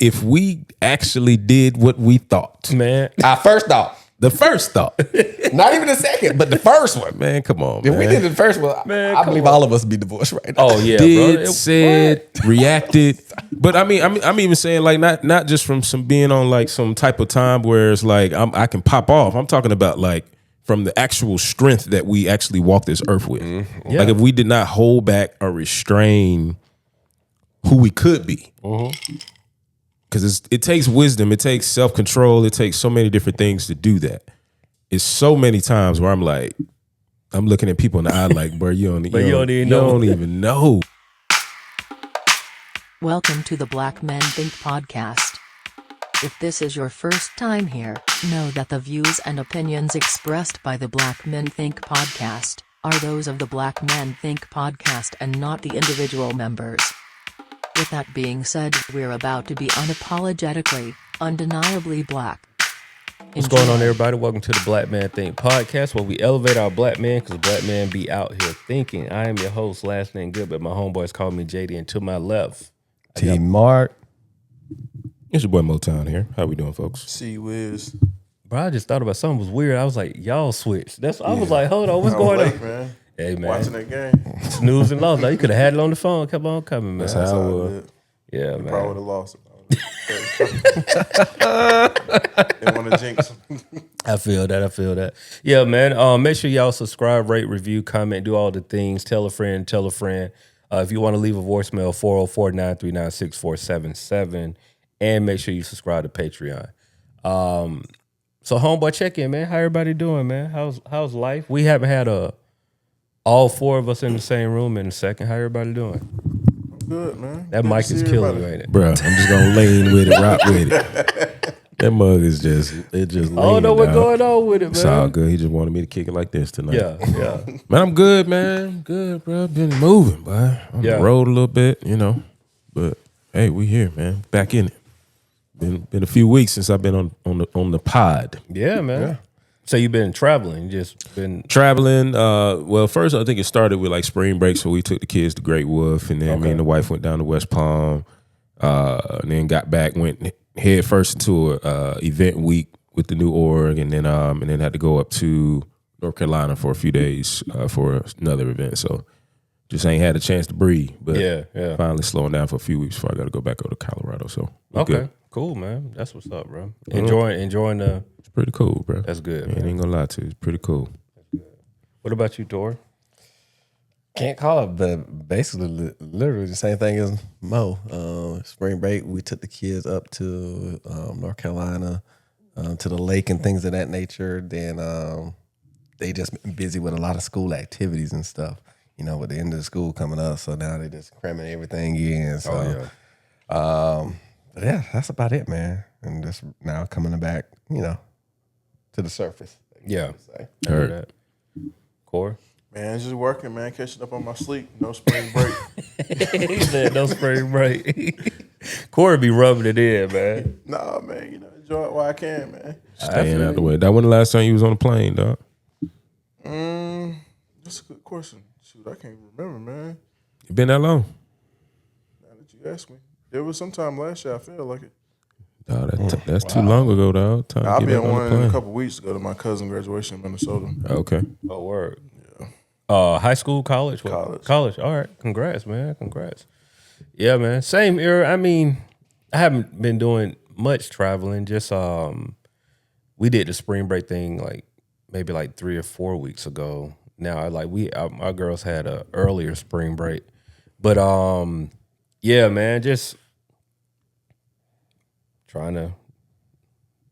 if we actually did what we thought, Man, Our first thought. the first thought, Not even the second, but the first one. man, come on, If man. we did the first one, Man, I come believe on. all of us be divorced right now. oh yeah, Did, bro. said, reacted, but I mean, I'm even saying like not just from some being on like some type of time where it's like I can pop off. I'm talking about like from the actual strength that we actually walk this earth with. Yeah. Like if we did not hold back or restrain who we could be, because it takes wisdom, it takes self control, it takes so many different things to do that. It's so many times where I'm like, I'm looking at people in the eye like, bro, you don't even know. Welcome to the Black Men Think podcast. If this is your first time here, know that the views and opinions expressed by the Black Men Think podcast are those of the Black Men Think podcast and not the individual members. With that being said, we're about to be unapologetically, undeniably black. What's going on, everybody? Welcome to the Black Man Think podcast, where we elevate our black men because black men be out here thinking. I am your host, last name good, but my homeboys call me JD. And to my left, T Mark. It's your boy Motown here. How we doing, folks? See Wiz. bro, I just thought about something was weird. I was like, y'all switched. I was like, hold on, what's going late, on? man. Hey, man. Watching that game. Snooze and lost. Now, you could have had it on the phone. Kept on coming, man. That's how it was. Good. Yeah, You man. probably would have lost it. Didn't want to jinx him. I feel that. Yeah, man. Make sure y'all subscribe, rate, review, comment, do all the things. Tell a friend. If you want to leave a voicemail, 404-939-6477. And make sure you subscribe to Patreon. So homeboy, check in, man. How everybody doing, man? How's life? We haven't had all four of us in the same room in a second. How everybody doing? Good, man. That Good mic to is see killing everybody. you, ain't it? Bro, I'm just gonna lean with it, rock with it. That mug is just leaning, I don't know what's dog. going on with it, man. It's all good. He just wanted me to kick it like this tonight. Yeah. Man, I'm good, man. I'm good, bro. Been moving, boy. On Yeah. the road a little bit, you know. But hey, we here, man. Back in it. Been a few weeks since I've been on the pod. Yeah, man. So you've been traveling, just been Traveling, well, first I think it started with like spring break, so we took the kids to Great Wolf, and then me and the wife went down to West Palm, and then got back, went head first into a event week with the new org, and then had to go up to North Carolina for a few days for another event. So just ain't had a chance to breathe, but Yeah. finally slowing down for a few weeks before I got to go back over to Colorado. So we're okay. good. Cool, man. That's what's up, bro. Enjoying the. It's pretty cool, bro. That's good, Man, man. ain't gonna lie to you, it's pretty cool. What about you, Tor? Can't call it, but basically, literally the same thing as Mo. Spring break, we took the kids up to North Carolina, to the lake and things of that nature. Then they just been busy with a lot of school activities and stuff. You know, with the end of the school coming up, so now they just cramming everything in. So, but yeah, that's about it, man. And just now coming back, you know, to the surface. Yeah. Say. Heard that. Core? Man, just working, man. Catching up on my sleep. No spring break. He said no spring break. Corey be rubbing it in, man. Nah, man. You know, enjoy it while I can, man. Staying out the way. That when the last time you was on a plane, dog? That's a good question. Shoot, I can't remember, man. You been that long? Now that you asked me. There was sometime last year, I feel like it. Dog, that's too long ago, dog. Time to I'll get be back on on the one in plane. a couple weeks to go to my cousin's graduation in Minnesota. Okay. Oh, word. Yeah. High school, college? What? College. All right. Congrats, man. Congrats. Yeah, man. Same era. I mean, I haven't been doing much traveling. Just we did the spring break thing maybe 3 or 4 weeks ago. Now, our girls had a earlier spring break, but yeah, man, just trying to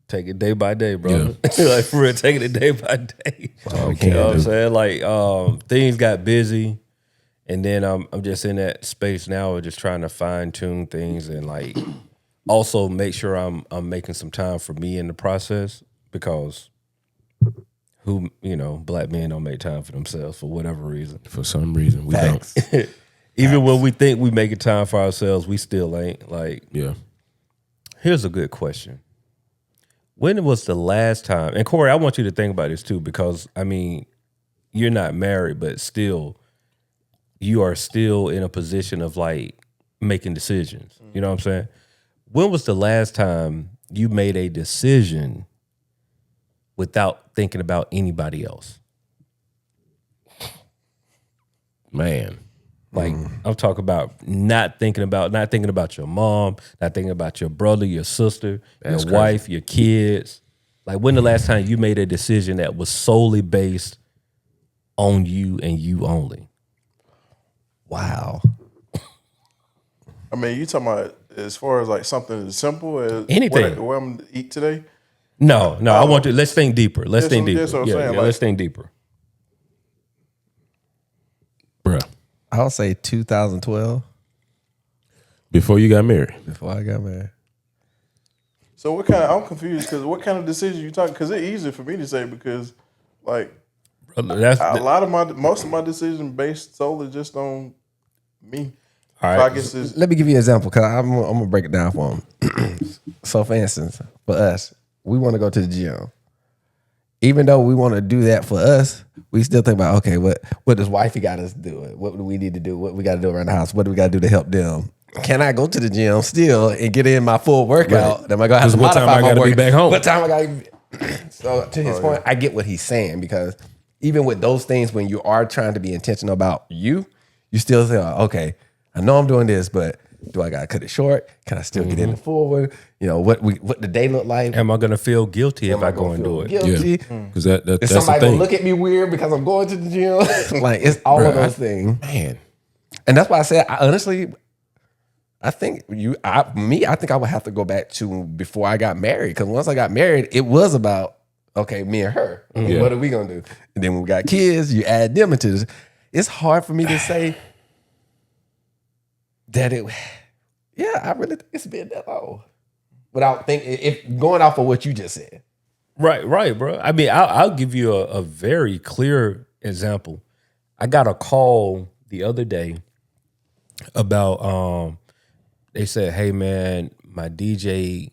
take it day by day, bro. Like for real, taking it day by day. You know what I'm saying? Things got busy, and then I'm just in that space now of just trying to fine tune things and also make sure I'm making some time for me in the process, because black men don't make time for themselves for whatever reason. For some reason, we don't. Even when we think we making time for ourselves, we still ain't. Yeah. Here's a good question. When was the last time, and Corey, I want you to think about this too, because I mean, you're not married, but still, you are still in a position of making decisions. You know what I'm saying? when was the last time you made a decision without thinking about anybody else? Man. Like I'm talking about not thinking about your mom, not thinking about your brother, your sister, That's your crazy. wife, your kids. Like when the last time you made a decision that was solely based on you and you only? Wow. I mean, you talking about as far as like something as simple as Anything. what I'm gonna eat today? No, I want to. Let's think deeper. Let's think deeper. That's what I'm Yeah, saying, yeah, like- let's think deeper. Bruh. I'll say 2012 Before you got married. before I got married. So what kind of, I'm confused because what kind of decision you talking? Because it's easy for me to say because like That's most of my decisions based solely just on me. all So right. I guess it's Let me give you an example because I'm gonna break it down for him. So, for instance, for us, we want to go to the gym. Even though we want to do that for us, we still think about, okay, what does wifey got us doing? What do we need to do? What we got to do around the house? What do we got to do to help them? Can I go to the gym still and get in my full workout? Right. Am I gonna have to 'Cause what time modify I my gotta be workout? back home? What time I got? So to his point, I get what he's saying because even with those things, when you are trying to be intentional about you still say, okay, I know I'm doing this, but do I gotta cut it short? Can I still get in the forward? You know what the day look like? Am I gonna feel guilty if Am I gonna go and feel do it? guilty? Because that's Is the somebody thing. gonna look at me weird because I'm going to the gym? Like it's all of those things, Man. and that's why I said I think I think I would have to go back to before I got married because once I got married, it was about okay, me and her. Yeah. What are we gonna do? And then when we got kids, you add them into this. It's hard for me to say that it. Yeah, I really think it's been that long without thinking. If going off of what you just said. Right, bro. I mean, I'll give you a very clear example. I got a call the other day about they said, hey man, my DJ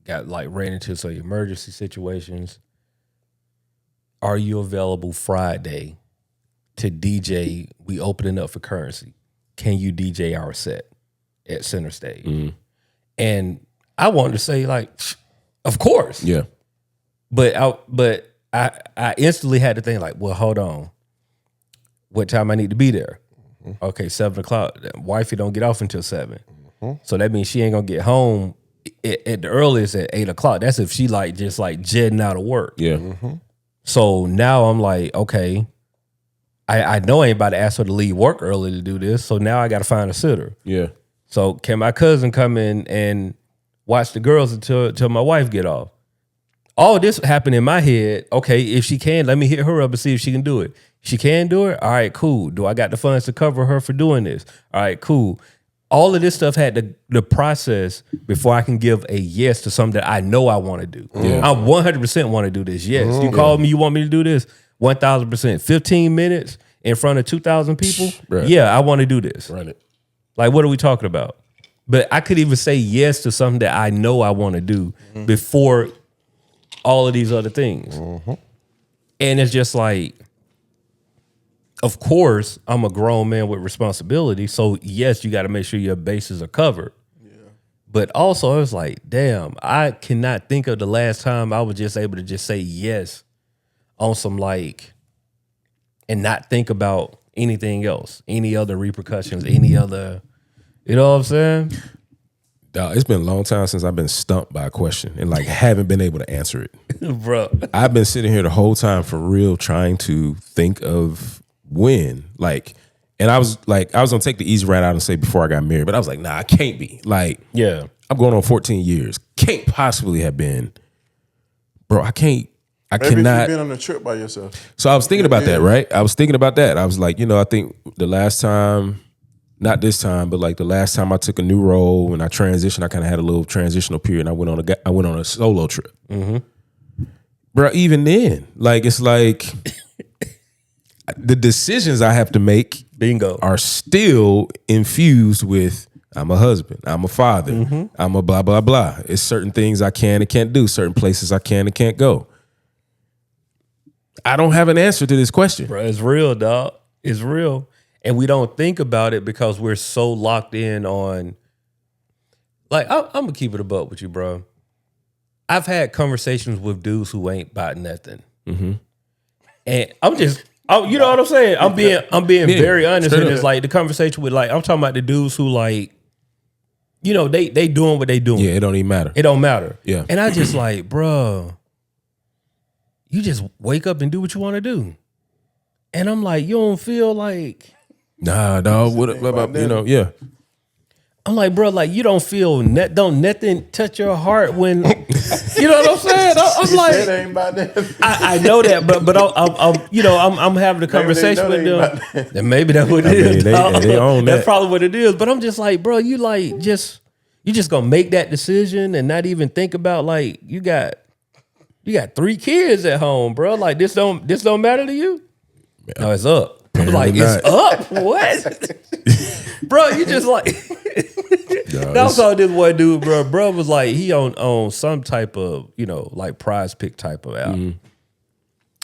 got like ran into some emergency situations. Are you available Friday to DJ? We opening up for Currency. Can you DJ our set at Center Stage? And I wanted to say like, of course. Yeah. But I instantly had to think like, well, hold on. What time I need to be there? Okay, 7:00. Wifey don't get off until 7. So that means she ain't gonna get home at the earliest at 8:00. That's if she like just like jetting out of work. Yeah. So now I'm like, okay, I know I ain't about to ask her to leave work early to do this. So now I got to find a sitter. Yeah. So can my cousin come in and watch the girls until my wife get off? All this happened in my head. Okay, if she can, let me hit her up and see if she can do it. She can do it? All right, cool. Do I got the funds to cover her for doing this? All right, cool. All of this stuff had the process before I can give a yes to something that I know I want to do. Yeah. I 100% want to do this. Yes. You called me, you want me to do this? 1,000%. 15 minutes in front of 2,000 people? Right. Yeah, I want to do this. Run it. Like, what are we talking about? But I could even say yes to something that I know I want to do before all of these other things. And it's just like, of course, I'm a grown man with responsibility. So, yes, you got to make sure your bases are covered. Yeah. But also, I was like, damn, I cannot think of the last time I was just able to just say yes on some like, and not think about anything else, any other repercussions, any other, you know what I'm saying? Dog, it's been a long time since I've been stumped by a question and like haven't been able to answer it. Bro. I've been sitting here the whole time for real trying to think of when. Like, and I was gonna take the easy route out and say before I got married, but I was like, nah, I can't be. Like, Yeah. I'm going on 14 years. Can't possibly have been. Bro, I can't. I maybe if cannot. you've been on a trip by yourself. So I was thinking about Yeah. that, right? I was thinking about that. I was like, I think the last time, not this time, but like the last time I took a new role and I transitioned, I kind of had a little transitional period. And I went on a solo trip. Bro, even then, like it's like the decisions I have to make Bingo. are still infused with I'm a husband, I'm a father, I'm a blah blah blah. It's certain things I can and can't do, certain places I can and can't go. I don't have an answer to this question. Bro, it's real, dog. It's real. And we don't think about it because we're so locked in on, Like I'm gonna keep it a buck with you, bro. I've had conversations with dudes who ain't about nothing, and I'm just, you know what I'm saying. I'm being very honest. And it's like the conversation with like I'm talking about the dudes who like, you know, they doing what they doing. Yeah, it don't even matter. It don't matter. Yeah, and I just like, bro, you just wake up and do what you want to do, and I'm like, you don't feel like, nah, dog. What about you know? Yeah. I'm like, bro, like you don't feel don't nothing touch your heart when, you know what I'm saying? I'm like, It ain't about that. I know that, but I'm you know, I'm having a conversation with them, and maybe that's what it is. They own that. That's probably what it is. But I'm just like, bro, you just gonna make that decision and not even think about like you got 3 kids at home, bro. Like this don't matter to you? No, it's up. I'm like, it's up? What? Bro, you just like that was all this one dude, bro. Bro was like, he on some type of, you know, like prize pick type of album.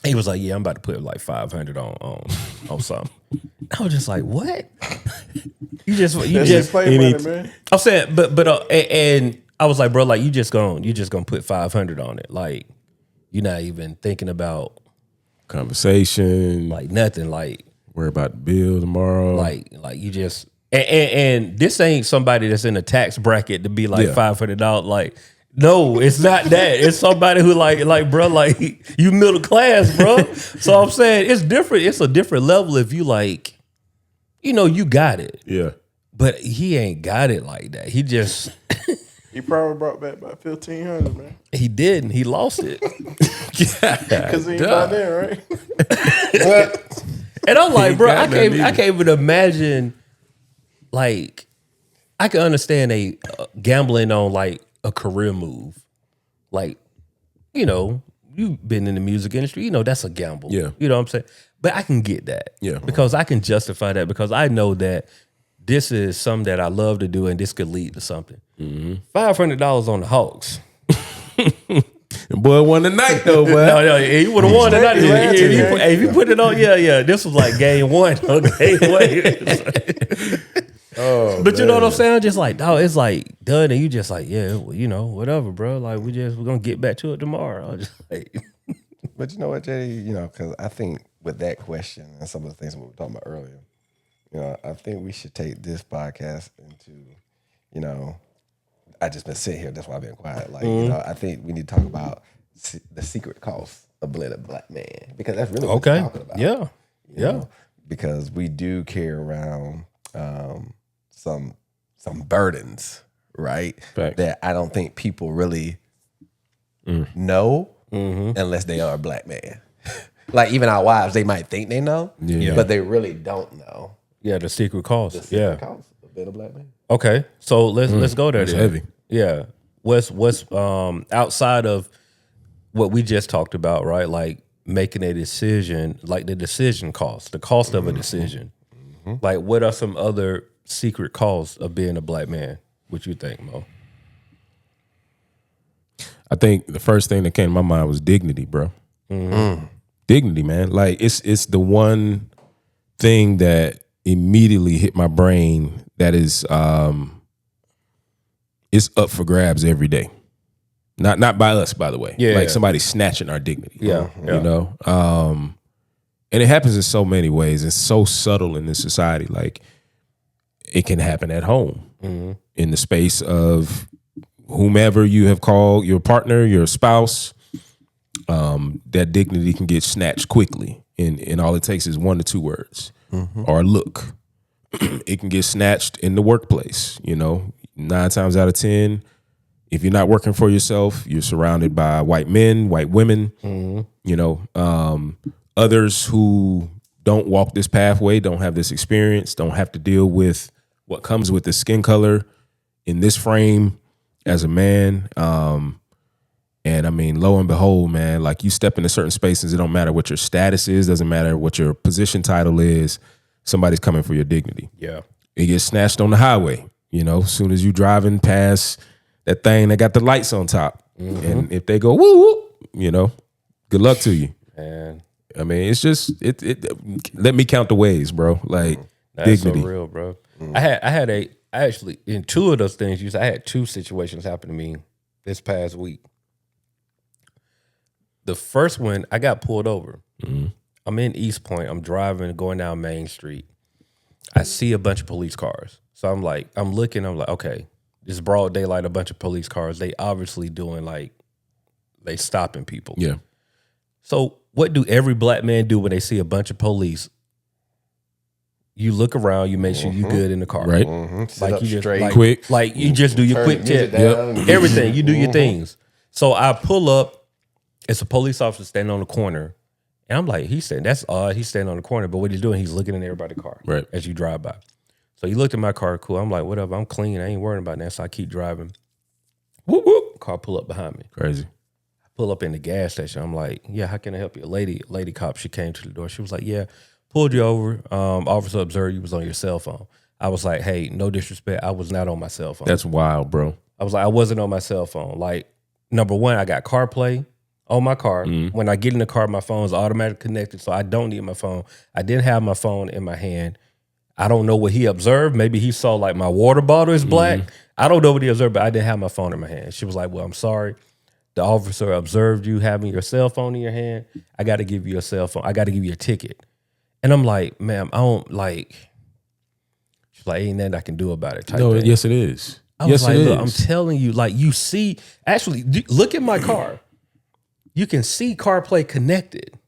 He was like, yeah, I'm about to put like 500 on something. I was just like, what? you just play money, man. I'm saying, but and I was like, bro, like you just gonna put 500 on it. Like you're not even thinking about Conversation, like nothing, like worry about the bill tomorrow. like you just and this ain't somebody that's in a tax bracket to be like $500. Like, no, it's not that. It's somebody who like bro, like you middle class, bro. So I'm saying it's different. It's a different level if you like, you know, you got it. Yeah. But he ain't got it like that. He just He probably brought back about 1,500, man. he didn't. He lost it. Because he ain't by there, right? And I'm like, bro, I can't even imagine. Like, I can understand a gambling on like a career move. Like, you know, you've been in the music industry. You know, that's a gamble. Yeah. You know what I'm saying? But I can get that. Yeah. Because I can justify that because I know that this is something that I love to do and this could lead to something. $500 on the Hawks. The boy won the night though, boy. No, he would have won tonight. If you put it on, yeah. This was like game 1. Okay, but you know what I'm saying? Just like, dog, it's like done, and you just like, yeah, well, you know, whatever, bro. Like we're gonna get back to it tomorrow. I just like, But you know what, JD? You know, because I think with that question and some of the things we were talking about earlier, you know, I think we should take this podcast into, you know, I just been sitting here. That's why I've been quiet. Like, you know, I think we need to talk about the secret cost of being a black man because that's really what we're talking about. Yeah, you know? Because we do carry around some burdens, right? Facts. That I don't think people really know unless they are a black man. Like even our wives, they might think they know, but they really don't know. Yeah, the secret cost. The secret cost of being a black man. Okay, so let's go there. That's then. heavy. Yeah. What's outside of what we just talked about, right? Like making a decision, like the decision cost, the cost of a decision. Like what are some other secret costs of being a black man? What you think, Mo? I think the first thing that came to my mind was dignity, bro. Dignity, man. Like it's the one thing that immediately hit my brain that is it's up for grabs every day. Not by us, by the way. Yeah. Like somebody snatching our dignity. Yeah. You know? And it happens in so many ways. It's so subtle in this society. Like it can happen at home in the space of whomever you have called your partner, your spouse. That dignity can get snatched quickly. And all it takes is 1 to 2 words or a look. It can get snatched in the workplace. You know, 9 times out of 10, if you're not working for yourself, you're surrounded by white men, white women, you know, others who don't walk this pathway, don't have this experience, don't have to deal with what comes with the skin color in this frame as a man. And I mean, lo and behold, man, like you step into certain spaces, it don't matter what your status is, doesn't matter what your position title is, somebody's coming for your dignity. Yeah. It gets snatched on the highway, you know, as soon as you driving past that thing that got the lights on top. And if they go, woo, woo, you know, good luck to you. Man, I mean, it's just, let me count the ways, bro. Like that's dignity. so real, bro. I actually, in two of those things, I had two situations happen to me this past week. The first one, I got pulled over. Mm-hmm. I'm in East Point. I'm driving, going down Main Street. I see a bunch of police cars. So I'm like, okay, it's broad daylight, a bunch of police cars. They obviously doing like, they stopping people. Yeah. So what do every black man do when they see a bunch of police? You look around, you make sure you good in the car. Right. Like you just straight. Quick. Like you just do your quick check. Everything. You do your things. So I pull up, it's a police officer standing on the corner. And I'm like, that's odd. He's standing on the corner, but what he's doing, he's looking in everybody's car Right. as you drive by. So he looked at my car, cool. I'm like, whatever, I'm clean. I ain't worrying about that. So I keep driving. Whoop, whoop. Car pull up behind me. Crazy. Pull up in the gas station. I'm like, yeah, how can I help you? A lady cop, she came to the door. She was like, yeah, pulled you over. Officer observed you was on your cell phone. I was like, hey, no disrespect. I was not on my cell phone. That's wild, bro. I was like, I wasn't on my cell phone. Like, number one, I got CarPlay on my car. When I get in the car, my phone's automatically connected, so I don't need my phone. I didn't have my phone in my hand. I don't know what he observed. Maybe he saw like my water bottle is black. I don't know what he observed, but I didn't have my phone in my hand. She was like, well, I'm sorry. The officer observed you having your cell phone in your hand. I got to give you a cell phone. I got to give you a ticket. And I'm like, ma'am, I don't like. She's like, ain't nothing I can do about it. No, thing. yes, it is. I Yes, was like, it look, is. I'm telling you, like you see, actually, look at my car. You can see CarPlay connected.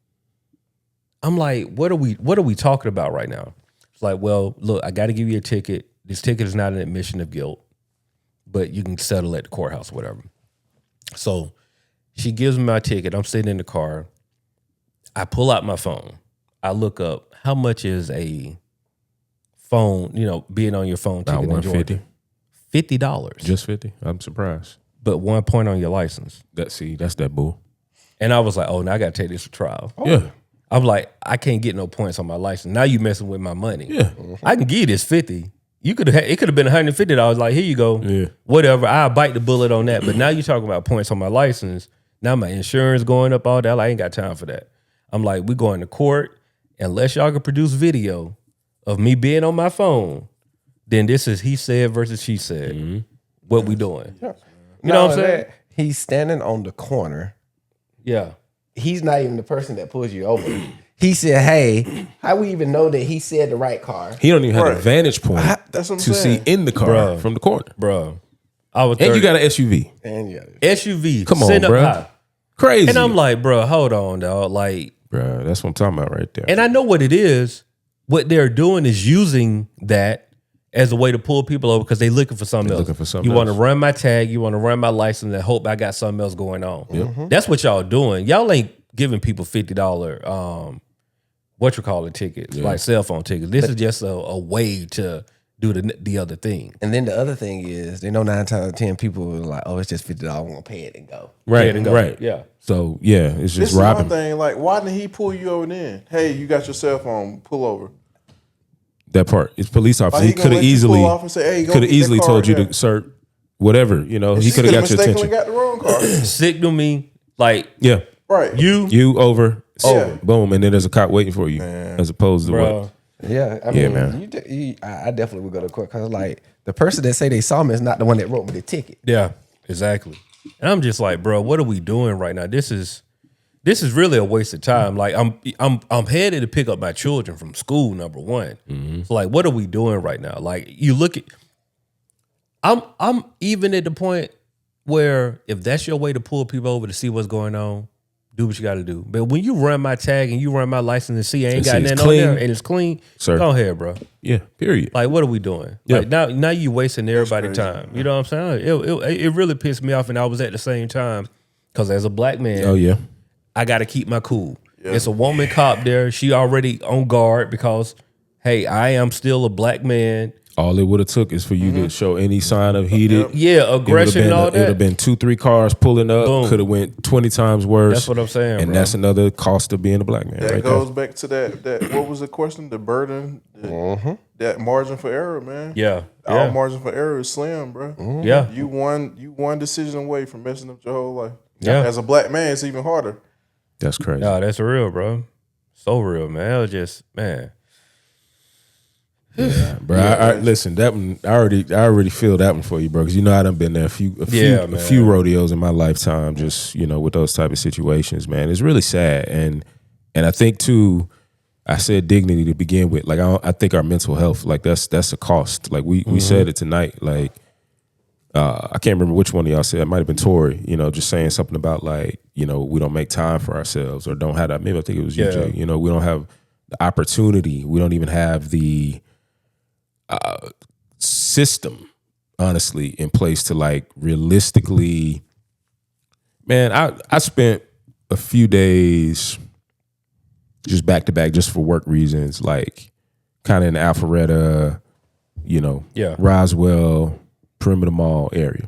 I'm like, what are we talking about right now? It's like, well, look, I got to give you a ticket. This ticket is not an admission of guilt, but you can settle at the courthouse, whatever. So she gives me my ticket. I'm sitting in the car. I pull out my phone. I look up, how much is a phone, being on your phone ticket in Georgia? $50. Just 50? I'm surprised. But 1 point on your license. That's that bull. And I was like, oh, now I got to take this to trial. Yeah. I'm like, I can't get no points on my license. Now you messing with my money. Yeah. I can give you this 50. It could have been $150. Like, here you go. Yeah. Whatever. I'll bite the bullet on that. But now you're talking about points on my license. Now my insurance going up, all that. I ain't got time for that. I'm like, we going to court. Unless y'all can produce video of me being on my phone, then this is he said versus she said. What we doing? You know what I'm saying? He's standing on the corner. Yeah. He's not even the person that pulls you over. He said, hey, how we even know that he said the right car? He don't even have a Right. vantage point That's what I'm to saying. see in the car Bruh. from the corner. Bro. I was And 30. you got an SUV. And yeah, SUV. Come on, sitting up bro. high. Crazy. And I'm like, bro, hold on, dog. Like, bro, that's what I'm talking about right there. and I know what it is. What they're doing is using that as a way to pull people over because they're looking for something else. looking for something you want to else. run my tag, you want to run my license, and hope I got something else going on. That's what y'all doing. Y'all ain't giving people $50 tickets, like cell phone tickets. This is just a way to do the other thing. and then the other thing is, they know 9 times out of 10 people are like, oh, it's just $50. I'm gonna pay it and go. right, and go. right. Yeah. So, yeah, it's This just is my robbing. thing. Like, why didn't he pull you over then? Hey, you got your cell phone. Pull over. That part. It's police officer. Like, He gonna could have let you easily pull off and say, hey, go could have get that easily car told you there. to search whatever, He could have got your mistakenly attention. got the wrong car. Signal me, like, Yeah. Right. You over, Yeah. boom, and then there's a cop waiting for you, as opposed to bro. what? Yeah, I Yeah, mean, man. I definitely would go to court because, like, the person that say they saw me is not the one that wrote me the ticket. Yeah, exactly. And I'm just like, bro, what are we doing right now? This is really a waste of time. Like, I'm headed to pick up my children from school. Number one, so like, what are we doing right now? Like, you look at, I'm even at the point where if that's your way to pull people over to see what's going on, do what you got to do. But when you run my tag and you run my license and see I ain't And got see it's nothing on clean. there and it's clean, Sir. go ahead, bro. Yeah, period. Like, what are we doing? Yeah. Like now you wasting everybody's crazy, time. You know what I'm saying? It really pissed me off, and I was at the same time because as a black man, Oh, yeah. I got to keep my cool. It's a woman cop there. She already on guard because, hey, I am still a black man. All it would have took is for you to show any sign of heated. Yeah, aggression and all It would have that. been 2-3 cars pulling up. Boom. Could have went 20 times worse. That's what I'm saying, And bro. that's another cost of being a black man. That right goes back to that. What was the question? The burden. That margin for error, man. Yeah, Our yeah, margin for error is slim, bro. yeah. You one decision away from messing up your whole life. Yeah. As a black man, it's even harder. there. That's crazy. Nah, that's real, bro. So real, man. It was just, man. Yeah, bro. I listen. That one, I already feel that one for you, bro. Because I done been there a few rodeos in my lifetime. Just with those type of situations, man. It's really sad, and I think too. I said dignity to begin with. Like I think our mental health, like that's a cost. Like we said it tonight. Like I can't remember which one of y'all said. It might have been Tori. Just saying something about like we don't make time for ourselves or don't have that. Maybe I think it was you, Jay. We don't have the opportunity. We don't even have the system, honestly, in place to like realistically. Man, I spent a few days just back to back, just for work reasons, like kind of in the Alpharetta, Roswell, Perimeter Mall area.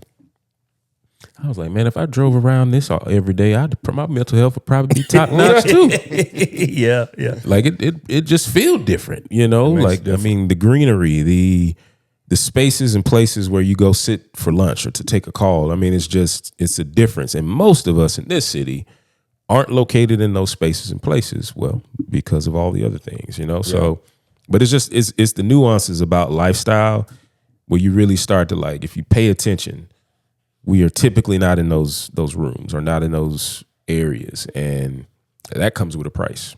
I was like, man, if I drove around this every day, my mental health would probably be top notch too. Yeah. Like it just feel different, Like different. I mean, the greenery, the spaces and places where you go sit for lunch or to take a call. I mean, it's a difference, and most of us in this city aren't located in those spaces and places. Well, because of all the other things, So, but it's the nuances about lifestyle where you really start to like, if you pay attention. We are typically not in those rooms or not in those areas, and that comes with a price.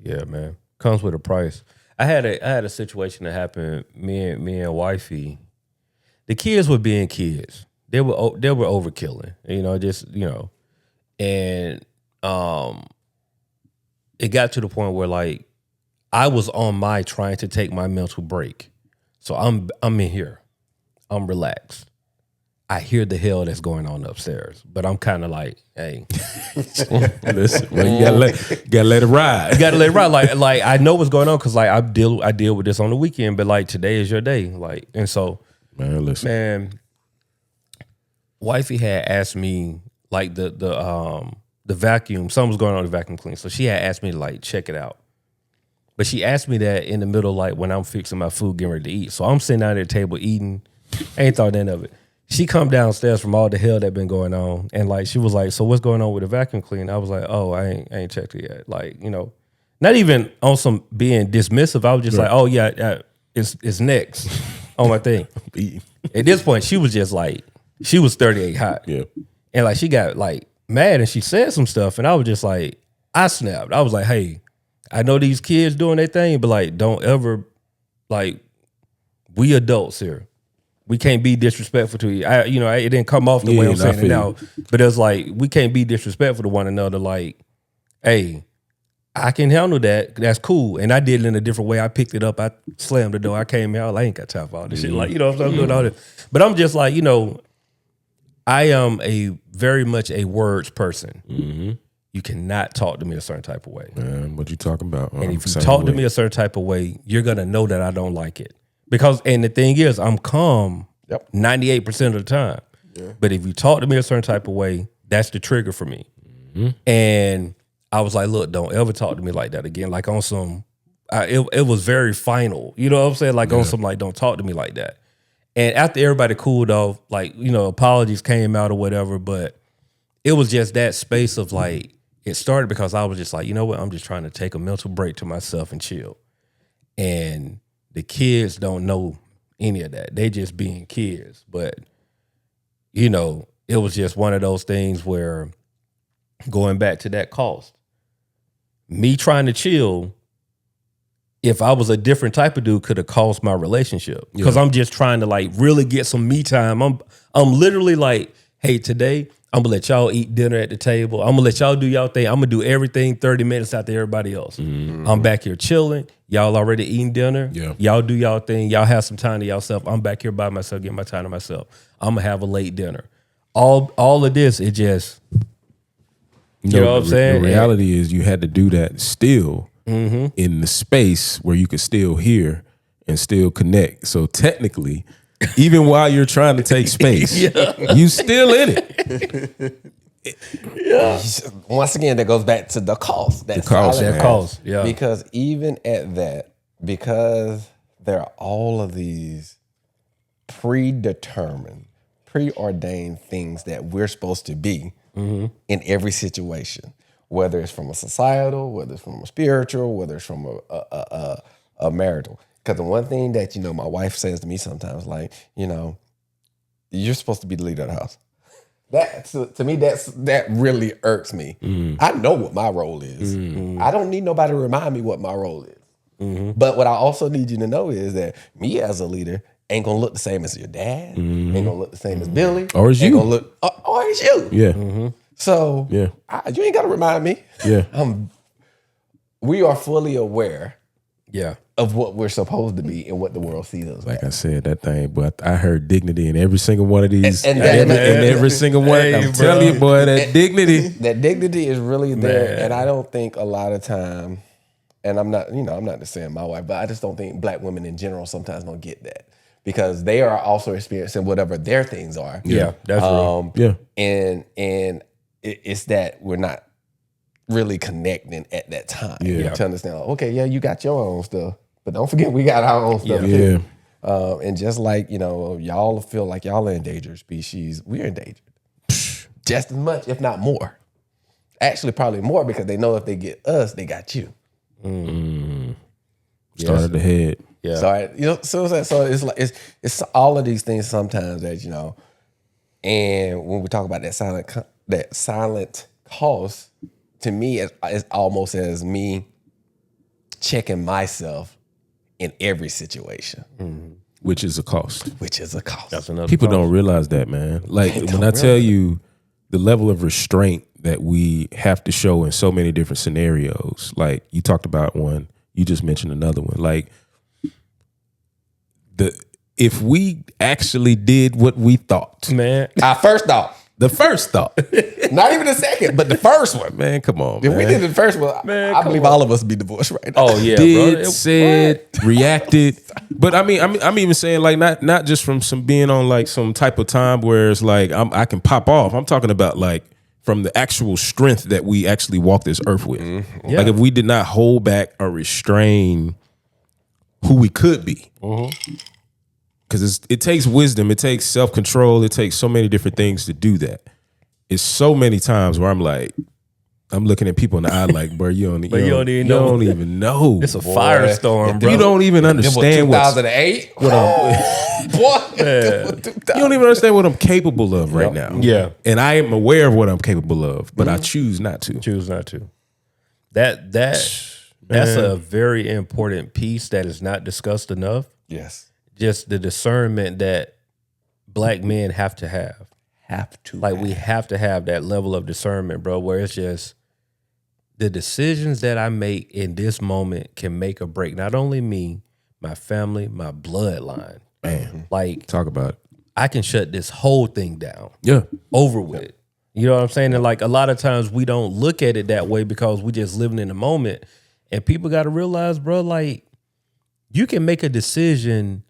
Yeah, man, comes with a price. I had a situation that happened. Me and wifey, the kids were being kids. They were overkilling. And it got to the point where like I was on my trying to take my mental break. So I'm in here, I'm relaxed. I hear the hell that's going on upstairs, but I'm kind of like, hey, listen, well, you gotta let it ride. You gotta let it ride. Like I know what's going on because like I deal with this on the weekend, but like today is your day. Like, and so, man, wifey had asked me like the vacuum, something was going on with the vacuum cleaner, so she had asked me to like check it out. But she asked me that in the middle, like when I'm fixing my food, getting ready to eat. So I'm sitting down at the table eating, ain't thought nothing of it. She come downstairs from all the hell that been going on, and like she was like, "So what's going on with the vacuum cleaner?" I was like, "Oh, I ain't checked it yet." Like, not even on some being dismissive. I was just like, "Oh yeah, it's next on my thing." At this point, she was just like, she was 38 hot, and like she got like mad and she said some stuff, and I was just like, I snapped. I was like, "Hey, I know these kids doing their thing, but like, don't ever like, we adults here." We can't be disrespectful to you. It didn't come off the way I'm saying it now, but it's like we can't be disrespectful to one another. Like, hey, I can handle that. That's cool. And I did it in a different way. I picked it up. I slammed the door. I came out. I ain't got time for all this shit. Like, I'm doing all this. But I'm just like, I am very much a words person. Mm-hmm. You cannot talk to me a certain type of way. Man, what you talking about? And if you talk to me a certain type of way, you're gonna know that I don't like it. And the thing is, I'm calm 98% of the time. Yeah. But if you talk to me a certain type of way, that's the trigger for me. Mm-hmm. And I was like, look, don't ever talk to me like that again. Like on some, it was very final. You know what I'm saying? Like on some, like, don't talk to me like that. And after everybody cooled off, like, apologies came out or whatever. But it was just that space of like, it started because I was just like, you know what? I'm just trying to take a mental break to myself and chill. And the kids don't know any of that. They just being kids. But, it was just one of those things where going back to that cost, me trying to chill, if I was a different type of dude, could have cost my relationship. Because I'm just trying to like really get some me time. I'm literally like, hey, today I'm gonna let y'all eat dinner at the table. I'm gonna let y'all do y'all thing. I'm gonna do everything 30 minutes after everybody else. Mm-hmm. I'm back here chilling. Y'all already eating dinner. Yeah. Y'all do y'all thing. Y'all have some time to yourself. I'm back here by myself, getting my time to myself. I'm gonna have a late dinner. All of this, it just, you know what I'm saying? The reality is you had to do that still in the space where you could still hear and still connect. So technically, even while you're trying to take space, you still in it. Once again, that goes back to the cost. That cost. Yeah. Because even at that, because there are all of these predetermined, preordained things that we're supposed to be in every situation, whether it's from a societal, whether it's from a spiritual, whether it's from a marital. Because the one thing that, my wife says to me sometimes, like, you're supposed to be the leader of the house. That to me, that really irks me. I know what my role is. I don't need nobody to remind me what my role is. But what I also need you to know is that me as a leader ain't gonna look the same as your dad. Ain't gonna look the same as Billy. Or as ain't you. Gonna look, or as you. Yeah. So Yeah. you ain't gotta remind me. Yeah. We are fully aware Yeah. of what we're supposed to be and what the world sees us Like as. I said, that thing, but I heard dignity in every single one of these. And every single one. Hey, I'm bro. telling you, boy, that dignity. That dignity is really there, Man. and I don't think a lot of time, and I'm not just saying my wife, but I just don't think black women in general sometimes don't get that because they are also experiencing whatever their things are. Yeah, that's real. Yeah. And it's that we're not really connecting at that time. Yeah. To understand, like, okay, yeah, you got your own stuff, but don't forget we got our own stuff Yeah. too. And just like y'all feel like y'all are endangered species, we're endangered just as much, if not more. Actually, probably more because they know if they get us, they got you. Started the head. Yeah. So it's like it's all of these things sometimes that and when we talk about that silent cost, to me it's almost as me checking myself in every situation, Which is a cost. which is a cost. That's another People cost. don't realize that, man. Like when I don't tell you the level of restraint that we have to show in so many different scenarios. Like you talked about one, you just mentioned another one. Like if we actually did what we thought, Man. Our first thought, the first thought, not even the second, but the first one. man, come on, If man. we did the first one, I believe all of us be divorced right now. Oh yeah, Did, bro. said, reacted. But I mean, I'm even saying like not just from some being on like some type of time where it's like I can pop off. I'm talking about like from the actual strength that we actually walk this earth with. Yeah. Like if we did not hold back or restrain who we could be. Because it takes wisdom, it takes self-control, it takes so many different things to do that. It's so many times where I'm like, I'm looking at people in the eye like, bro, you don't even know. It's a firestorm, bro. You don't even understand what 2008. I'm. Boy, You don't even understand what I'm capable of right now. Yeah. And I am aware of what I'm capable of, but I choose not to. Choose not to. That's a very important piece that is not discussed enough. Yes, Just the discernment that black men have to have. have to. Like we have to have that level of discernment, bro, where it's just the decisions that I make in this moment can make or break not only me, my family, my bloodline. Man, Like talk about it. I can shut this whole thing down. Yeah. Over with. You know what I'm saying? And like a lot of times we don't look at it that way because we just living in the moment. And people got to realize, bro, like you can make a decision.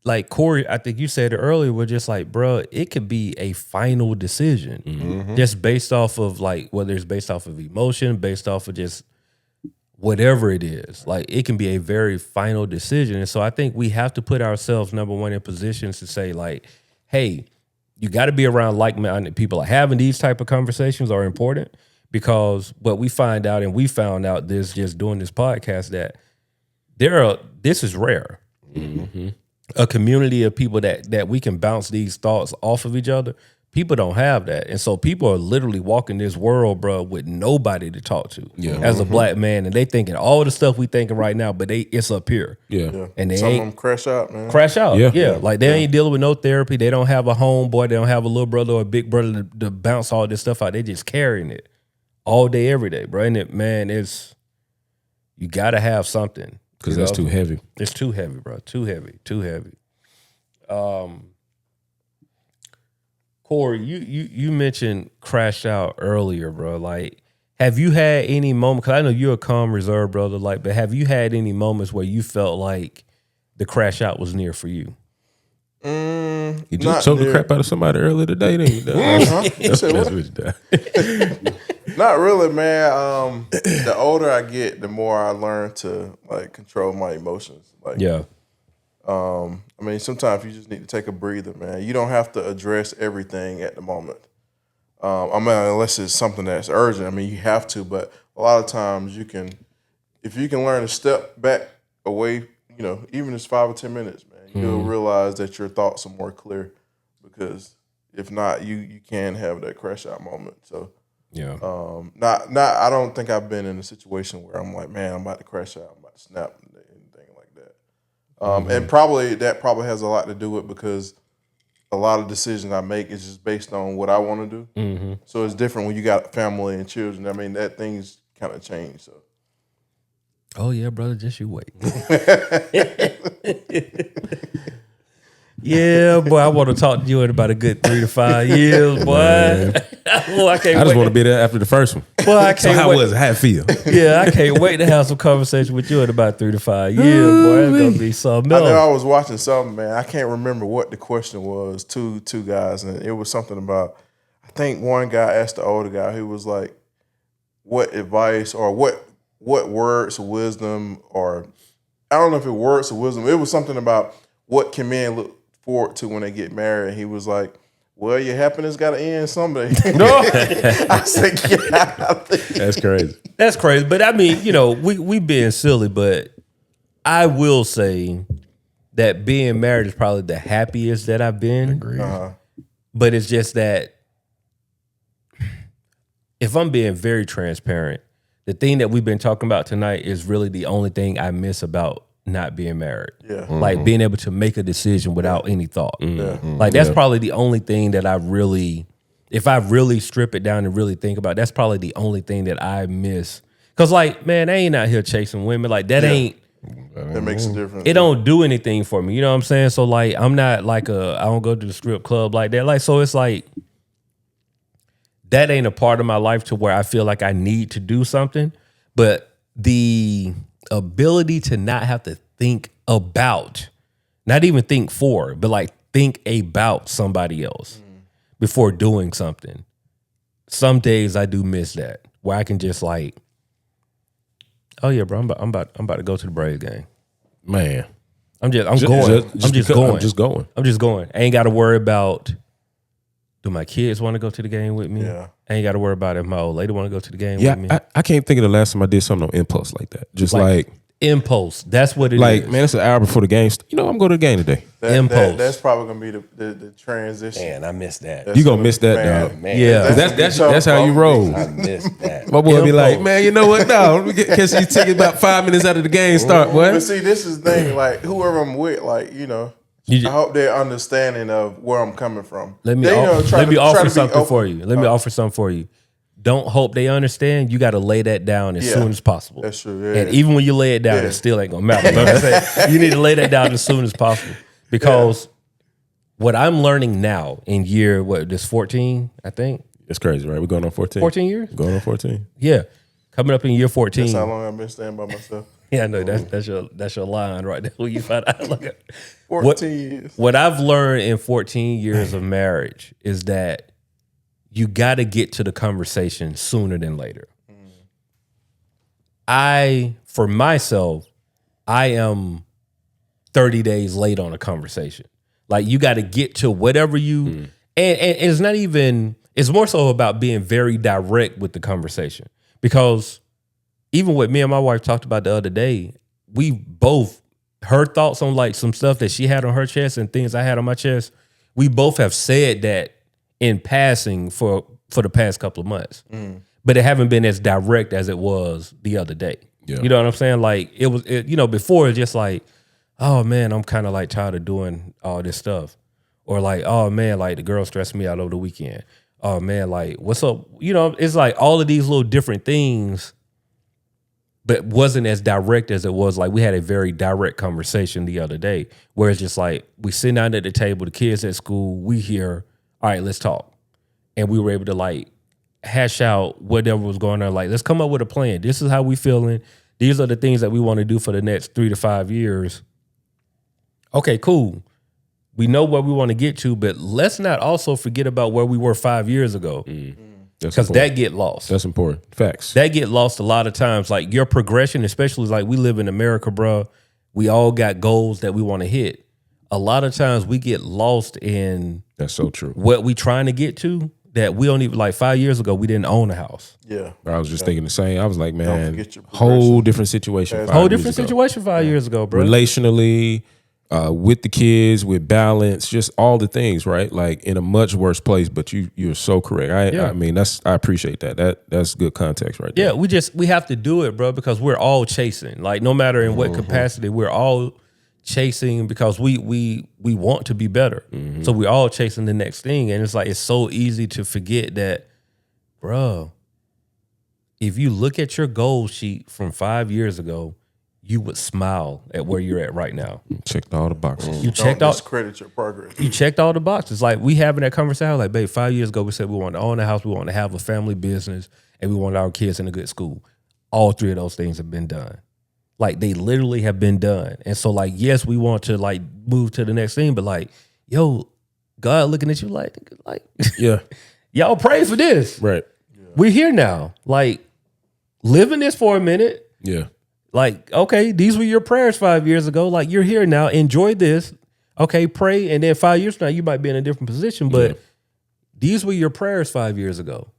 Like Corey, I think you said it earlier, we're just like, bro, it could be a final decision just based off of like, whether it's based off of emotion, based off of just whatever it is. Like it can be a very final decision. And so I think we have to put ourselves, number one, in positions to say like, hey, you got to be around like-minded people. Like having these type of conversations are important because what we find out, and we found out this just doing this podcast, that this is rare. A community of people that we can bounce these thoughts off of each other. People don't have that. And so people are literally walking this world, bro, with nobody to talk to as a black man. And they thinking all the stuff we thinking right now, but it's up here. Yeah. And they Some of ain't them crash out, man. crash out. Yeah. Yeah. Like they ain't dealing with no therapy. They don't have a homeboy. They don't have a little brother or a big brother to bounce all this stuff out. They just carrying it all day, every day, bro. And you got to have something. Because that's too heavy. It's too heavy, bro. Too heavy. Corey, you mentioned crash out earlier, bro. Like, have you had any moment? Because I know you're a calm, reserved brother. Like, but have you had any moments where you felt like the crash out was near for you? You just choked the crap out of somebody earlier today, didn't you? That's what you did. Not really, man. The older I get, the more I learn to like control my emotions. Like, Yeah. I mean, sometimes you just need to take a breather, man. You don't have to address everything at the moment. I mean, unless it's something that's urgent. I mean, you have to, but a lot of times if you can learn to step back away even if it's 5 or 10 minutes, man, you'll realize that your thoughts are more clear, because if not, you can have that crash out moment. So Yeah. I don't think I've been in a situation where I'm like, man, I'm about to crash out, I'm about to snap, anything like that. And probably that has a lot to do with, because a lot of decisions I make is just based on what I want to do. So it's different when you got family and children. I mean, that things kind of change. So. Oh yeah, brother, just you wait. Yeah, boy, I want to talk to you in about a good 3 to 5 years, boy. Oh, I can't. I just want to be there after the first one. Boy, I can't. So how wait. was it? How it feel? Yeah, I can't wait to have some conversation with you in about 3 to 5 years, boy. It's gonna be something I know else. I was watching something, man. I can't remember what the question was. Two guys, and it was something about. I think one guy asked the older guy, who was like, "What advice or what words of wisdom, or I don't know if it words of wisdom. It was something about what can men look forward to when they get married." And he was like, "Well, your happiness got to end someday." No, I said, "Yeah." That's crazy. that's crazy. But I mean, we being silly, but I will say that being married is probably the happiest that I've been. But it's just that if I'm being very transparent, the thing that we've been talking about tonight is really the only thing I miss about not being married. Yeah. Like being able to make a decision without any thought. Like that's probably the only thing that I really, if I really strip it down and really think about it, that's probably the only thing that I miss. Cause like, man, I ain't out here chasing women. Like that ain't, That makes a difference. it don't do anything for me. You know what I'm saying? So like, I'm not like I don't go to the strip club like that. Like, so it's like, that ain't a part of my life to where I feel like I need to do something. But the ability to not have to think about, not even think for, but like think about somebody else before doing something. Some days I do miss that, where I can just like, oh yeah, bro, I'm about to go to the Braves game. Man. I'm going. I'm just going. I ain't got to worry about, do my kids want to go to the game with me? Yeah. I ain't got to worry about if my old lady want to go to the game Yeah, with me. I can't think of the last time I did something on impulse like that. Just like impulse. That's what it is. like, man, it's an hour before the game. I'm going to the game today. Impulse. That's probably gonna be the transition. Man, I missed that. That's You gonna miss that, dog. Man, Yeah. That's how you roll. I missed that. My boy be like, Impulse. man, you know what? No, let me get catch you ticket about 5 minutes after the game start. But What? see, this is the thing. Like whoever I'm with, like I hope they're understanding of where I'm coming from. Let me offer something for you. Let me offer something for you. Don't hope they understand. You got to lay that down as soon as possible. That's true. Yeah. And even when you lay it down, it still ain't gonna matter. But I'm saying, you need to lay that down as soon as possible, because what I'm learning now in year this 14, I think. It's crazy, right? We're going on 14. 14 years? Going on 14. Yeah, coming up in year 14. That's how long I've been staying by myself. Yeah, I know that's your line right there. When you find out, look at 14 years. What I've learned in 14 years of marriage is that you got to get to the conversation sooner than later. For myself, I am 30 days late on a conversation. Like you got to get to whatever you, and it's not even, it's more so about being very direct with the conversation, because even what me and my wife talked about the other day, we both, her thoughts on like some stuff that she had on her chest and things I had on my chest, we both have said that in passing for the past couple of months. But it haven't been as direct as it was the other day. Yeah. You know what I'm saying? Like it was, before it's just like, oh man, I'm kind of like tired of doing all this stuff. Or like, oh man, like the girl stressed me out over the weekend. Oh man, like what's up? It's like all of these little different things, but wasn't as direct as it was. Like we had a very direct conversation the other day where it's just like, we sitting down at the table, the kids at school, we here, all right, let's talk. And we were able to like hash out whatever was going on. Like, let's come up with a plan. This is how we feeling. These are the things that we want to do for the next 3 to 5 years. Okay, cool. We know where we want to get to, but let's not also forget about where we were 5 years ago. Because that get lost. That's important. Facts. That get lost a lot of times. Like your progression, especially like we live in America, bro. We all got goals that we want to hit. A lot of times we get lost in That's so true. what we trying to get to that we don't even, like 5 years ago, we didn't own a house. Yeah. I was just thinking the same. I was like, man, forget your whole progression. different situation. Whole 5 Whole years different ago. situation 5 years ago, bro. Relationally, with the kids, with balance, just all the things, right? Like in a much worse place. But you're so correct. I mean, I appreciate that. That's good context right there. Yeah, we have to do it, bro, because we're all chasing. Like no matter in what capacity, we're all chasing because we want to be better. So we're all chasing the next thing, and it's like it's so easy to forget that, bro. If you look at your goal sheet from 5 years ago, you would smile at where you're at right now. Checked all the boxes. You checked Don't out. discredit your progress. You checked all the boxes. Like we having that conversation. Like, babe, 5 years ago we said we want to own a house, we want to have a family business, and we want our kids in a good school. All three of those things have been done. Like they literally have been done. And so, like, yes, we want to like move to the next thing, but like, yo, God looking at you like Yeah. y'all pray for this. Right. We're here now. Like, live in this for a minute. Yeah. Like, okay, these were your prayers 5 years ago. Like, you're here now. Enjoy this. Okay, pray. And then 5 years from now, you might be in a different position. But these were your prayers 5 years ago.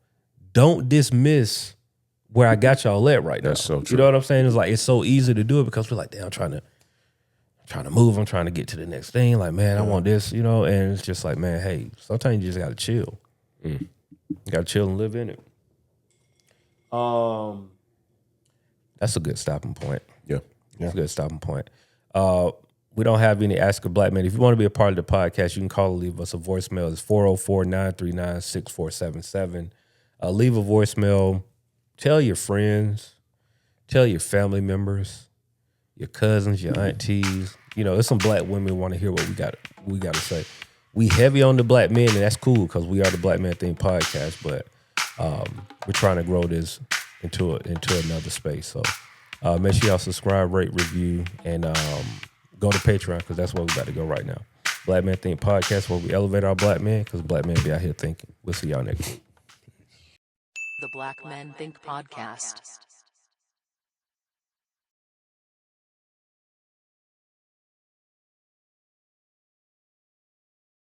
Don't dismiss where I got y'all at right now. That's so true. You know what I'm saying? It's like, it's so easy to do it because we're like, damn, I'm trying to move. I'm trying to get to the next thing. Like, man, I want this, you know? And it's just like, man, hey, sometimes you just got to chill. You got to chill and live in it. That's a good stopping point. Yeah. That's a good stopping point. We don't have any Ask a Black Man. If you want to be a part of the podcast, you can call or leave us a voicemail. It's 404-939-6477. Leave a voicemail. Tell your friends. Tell your family members, your cousins, your aunties. You know, there's some black women who want to hear what we got to say. We heavy on the black men, and that's cool because we are the Black Man Thing podcast, but we're trying to grow this into another space. So make sure y'all subscribe, rate, review, and go to Patreon because that's where we got to go right now. Black Man Think podcast, where we elevate our black men because black men be out here thinking. We'll see y'all next week. The Black Men Think Podcast.